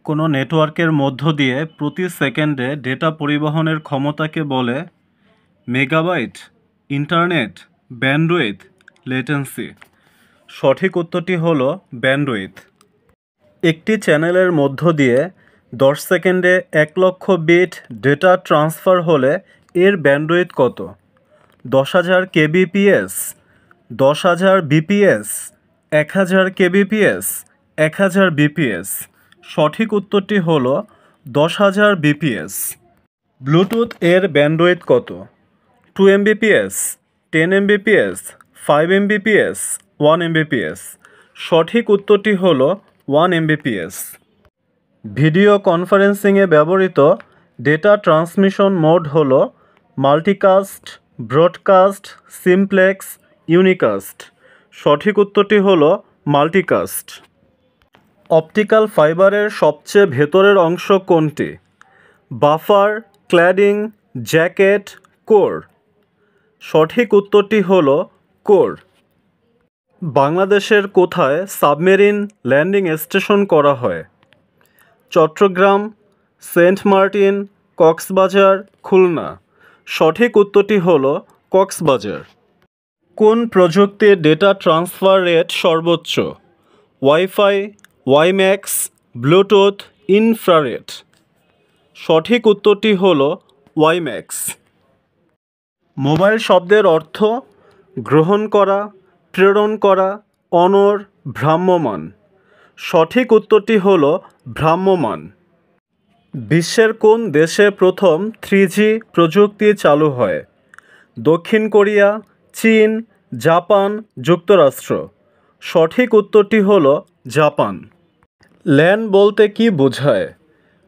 কোনো নেটওয়ার্কের মধ্য দিয়ে প্রতি সেকেন্ডে ডেটা পরিবহনের ক্ষমতাকে বলে মেগাবাইট, ইন্টারনেট, ব্যান্ডউইথ, লেটেন্সি। সঠিক উত্তরটি হলো ব্যান্ডউইথ। একটি চ্যানেলের মধ্য দিয়ে 10 সেকেন্ডে 1 লক্ষ বিট ডেটা ট্রান্সফার হলে এর ব্যান্ডউইথ কত? 10,000 kbps, 10,000 bps, 1000 kbps, 1000 bps। সঠিক উত্তরটি হলো 10,000 bps। ব্লুটুথ এর ব্যান্ডউইথ কত? 2 mbps, 10 mbps, 5 mbps, 1 mbps। সঠিক উত্তরটি হলো 1 mbps। ভিডিও কনফারেন্সিংয়ে ব্যবহৃত ডেটা ট্রান্সমিশন মোড হলো মাল্টিকাস্ট, ব্রডকাস্ট, সিমপ্লেক্স, ইউনিকাস্ট। সঠিক উত্তরটি হলো মাল্টিকাস্ট। অপটিক্যাল ফাইবারের সবচেয়ে ভেতরের অংশ কোনটি? Buffer, cladding, jacket, core. সঠিক উত্তরটি হলো কোর। বাংলাদেশের কোথায় সাবমেরিন ল্যান্ডিং স্টেশন করা হয়? Chittagong, Saint Martin, Cox's Bazar, Khulna. সঠিক উত্তরটি হলো কক্সবাজার। কোন প্রযুক্তির ডেটা ট্রান্সফার রেট সর্বোচ্চ? Wifi, WiMAX, Bluetooth, infrared. সঠিক উত্তরটি হলো ওয়াইম্যাক্স। মোবাইল শব্দের অর্থ গ্রহণ করা, প্রেরণ করা, অনড়, ভ্রাম্যমাণ। সঠিক উত্তরটি হলো ভ্রাম্যমাণ। বিশ্বের কোন দেশে প্রথম 3G প্রযুক্তি চালু হয়? দক্ষিণ কোরিয়া, চীন, জাপান, যুক্তরাষ্ট্র। সঠিক উত্তরটি হলো জাপান। ল্যান বলতে কি বোঝায়?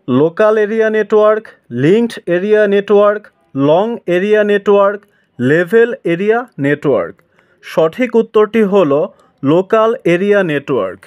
Local area network, linked area network, long area network, level area network. সঠিক উত্তরটি হলো লোকাল এরিয়া নেটওয়ার্ক।